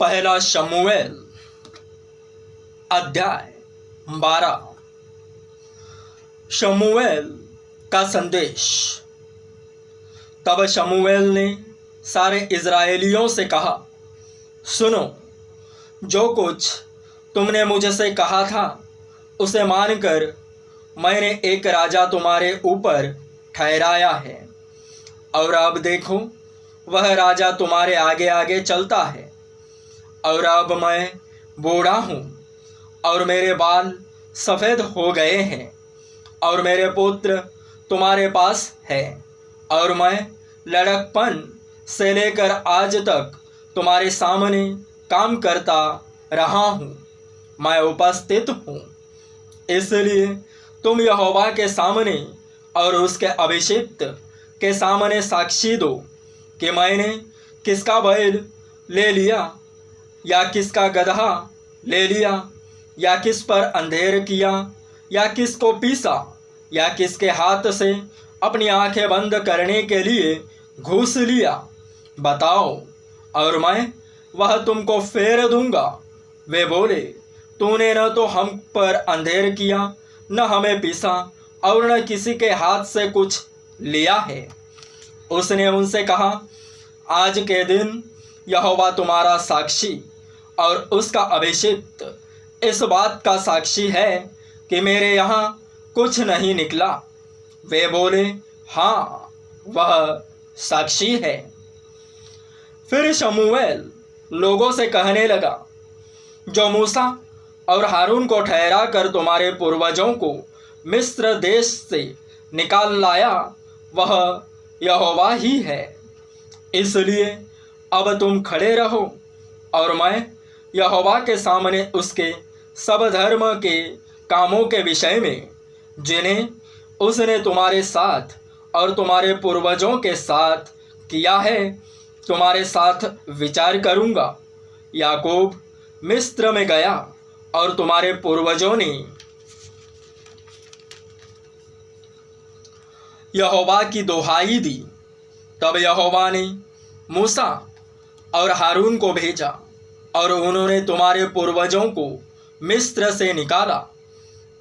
पहला शमूएल अध्याय 12। शमूएल का संदेश। तब शमूएल ने सारे इज़राइलियों से कहा, सुनो, जो कुछ तुमने मुझसे कहा था उसे मानकर मैंने एक राजा तुम्हारे ऊपर ठहराया है। और अब देखो, वह राजा तुम्हारे आगे आगे चलता है। और अब मैं बूढ़ा हूँ और मेरे बाल सफ़ेद हो गए हैं और मेरे पुत्र तुम्हारे पास है और मैं लड़कपन से लेकर आज तक तुम्हारे सामने काम करता रहा हूँ। मैं उपस्थित हूँ, इसलिए तुम यहोवा के सामने और उसके अभिषिक्त के सामने साक्षी दो कि मैंने किसका बैल ले लिया या किसका गदहा ले लिया या किस पर अंधेर किया या किसको पीसा या किसके हाथ से अपनी आंखें बंद करने के लिए घूस लिया, बताओ और मैं वह तुमको फेर दूंगा। वे बोले, तूने न तो हम पर अंधेर किया, न हमें पीसा और न किसी के हाथ से कुछ लिया है। उसने उनसे कहा, आज के दिन यहोवा तुम्हारा साक्षी और उसका अभिषिक्त इस बात का साक्षी है कि मेरे यहाँ कुछ नहीं निकला। वे बोले, हाँ, वह साक्षी है। फिर शमूएल लोगों से कहने लगा, जो मूसा और हारून को ठहरा कर तुम्हारे पूर्वजों को मिस्र देश से निकाल लाया, वह यहोवा ही है। इसलिए अब तुम खड़े रहो और मैं यहोवा के सामने उसके सब धर्म के कामों के विषय में, जिन्हें उसने तुम्हारे साथ और तुम्हारे पूर्वजों के साथ किया है, तुम्हारे साथ विचार करूँगा। याकूब मिस्र में गया और तुम्हारे पूर्वजों ने यहोवा की दुहाई दी। तब यहोवा ने मूसा और हारून को भेजा और उन्होंने तुम्हारे पूर्वजों को मिस्र से निकाला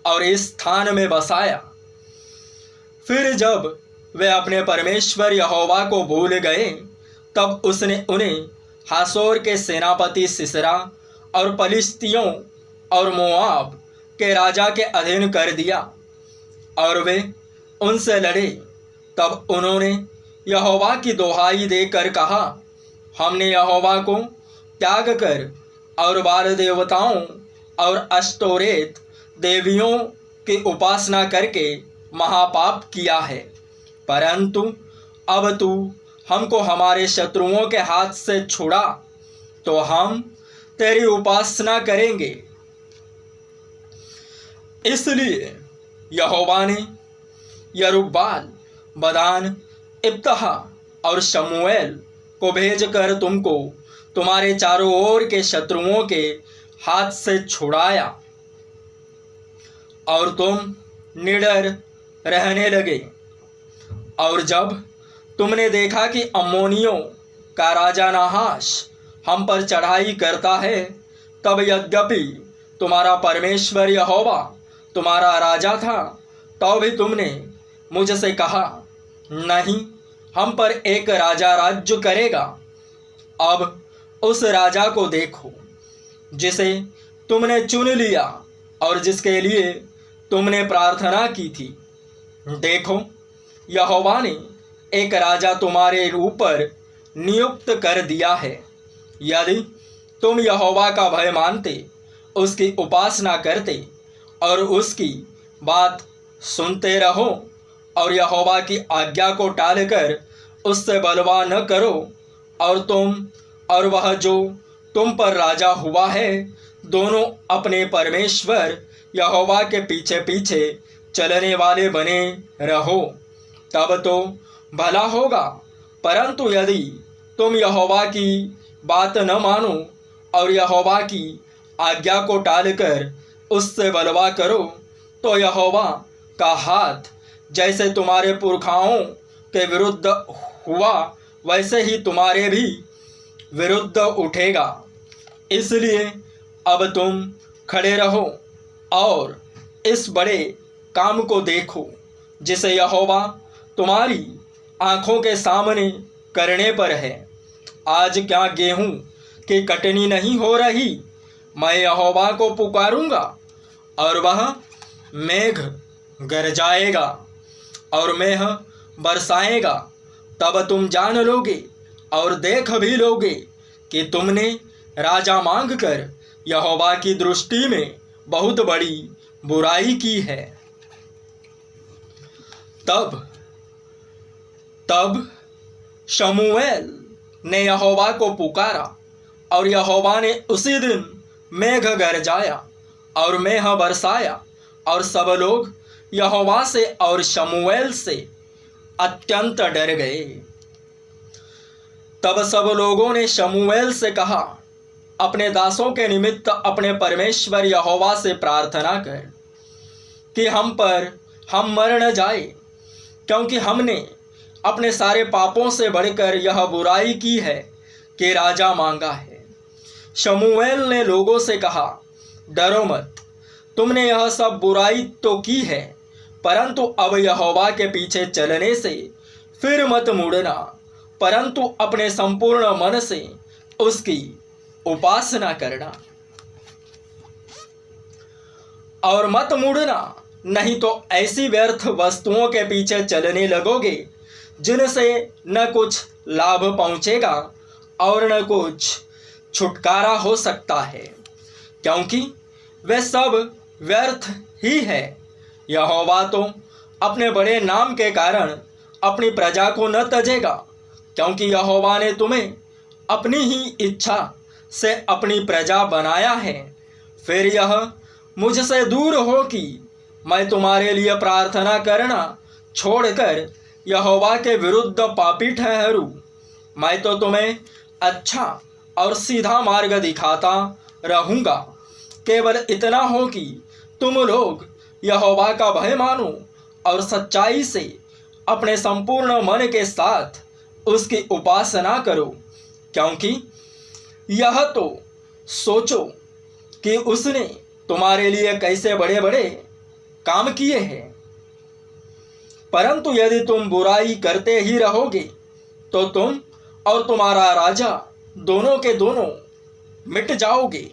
और इस स्थान में बसाया। फिर जब वे अपने परमेश्वर यहोवा को भूल गए, तब उसने उन्हें हासोर के सेनापति सिसरा और पलिश्तियों और मोआब के राजा के अधीन कर दिया और वे उनसे लड़े। तब उन्होंने यहोवा की दुहाई देकर कहा, हमने यहोवा को त्याग कर और बाल देवताओं और अश्तोरेत देवियों की उपासना करके महापाप किया है। परंतु अब तू हमको हमारे शत्रुओं के हाथ से छुड़ा तो हम तेरी उपासना करेंगे। इसलिए यहोवा ने यरूब्बाल, बदान, इब्तहा और शमूएल को भेजकर तुमको तुम्हारे चारों ओर के शत्रुओं के हाथ से छुड़ाया और तुम निडर रहने लगे। और जब तुमने देखा कि अम्मोनियों का राजा नाहाश हम पर चढ़ाई करता है, तब यद्यपि तुम्हारा परमेश्वर यहोवा तुम्हारा राजा था, तो भी तुमने मुझसे कहा, नहीं, हम पर एक राजा राज्य करेगा। अब उस राजा को देखो जिसे तुमने चुन लिया और जिसके लिए तुमने प्रार्थना की थी। देखो, यहोवा ने एक राजा तुम्हारे ऊपर नियुक्त कर दिया है। यदि तुम यहोवा का भय मानते, उसकी उपासना करते और उसकी बात सुनते रहो और यहोवा की आज्ञा को टालकर उससे बलवा न करो, और तुम और वह जो तुम पर राजा हुआ है, दोनों अपने परमेश्वर यहोवा के पीछे पीछे चलने वाले बने रहो, तब तो भला होगा। परंतु यदि तुम यहोवा की बात न मानो और यहोवा की आज्ञा को टालकर उससे बलवा करो, तो यहोवा का हाथ जैसे तुम्हारे पुरखाओं के विरुद्ध हुआ, वैसे ही तुम्हारे भी विरुद्ध उठेगा। इसलिए अब तुम खड़े रहो और इस बड़े काम को देखो जिसे यहोवा तुम्हारी आँखों के सामने करने पर है। आज क्या गेहूं की कटनी नहीं हो रही? मैं यहोवा को पुकारूंगा और वह मेघ गरजाएगा और मेघ बरसाएगा। तब तुम जान लोगे और देख भी लोगे कि तुमने राजा मांगकर यहोवा की दृष्टि में बहुत बड़ी बुराई की है। तब शमूएल ने यहोवा को पुकारा और यहोवा ने उसी दिन मेघ गरजाया और मेघ बरसाया और सब लोग यहोवा से और शमूएल से अत्यंत डर गए। तब सब लोगों ने शमूएल से कहा, अपने दासों के निमित्त अपने परमेश्वर यहोवा से प्रार्थना कर कि हम मर न जाए, क्योंकि हमने अपने सारे पापों से बढ़कर यह बुराई की है कि राजा मांगा है। शमूएल ने लोगों से कहा, डरो मत, तुमने यह सब बुराई तो की है, परंतु अब यहोवा के पीछे चलने से फिर मत मुड़ना, परंतु अपने संपूर्ण मन से उसकी उपासना करना और मत मुड़ना, नहीं तो ऐसी व्यर्थ वस्तुओं के पीछे चलने लगोगे जिनसे न कुछ लाभ पहुंचेगा और न कुछ छुटकारा हो सकता है, क्योंकि वे सब व्यर्थ ही है। यहोवा तो अपने बड़े नाम के कारण अपनी प्रजा को न तजेगा, क्योंकि यहोवा ने तुम्हें अपनी ही इच्छा से अपनी प्रजा बनाया है। फिर यह मुझसे दूर हो कि मैं तुम्हारे लिए प्रार्थना करना छोड़कर यहोवा के विरुद्ध पापी ठहरूं। मैं तो तुम्हें अच्छा और सीधा मार्ग दिखाता रहूँगा। केवल इतना हो कि तुम लोग यहोवा का भय मानो और सच्चाई से अपने संपूर्ण मन के साथ उसकी उपासना करो, क्योंकि यह तो सोचो कि उसने तुम्हारे लिए कैसे बड़े बड़े काम किए हैं। परंतु यदि तुम बुराई करते ही रहोगे तो तुम और तुम्हारा राजा दोनों के दोनों मिट जाओगे।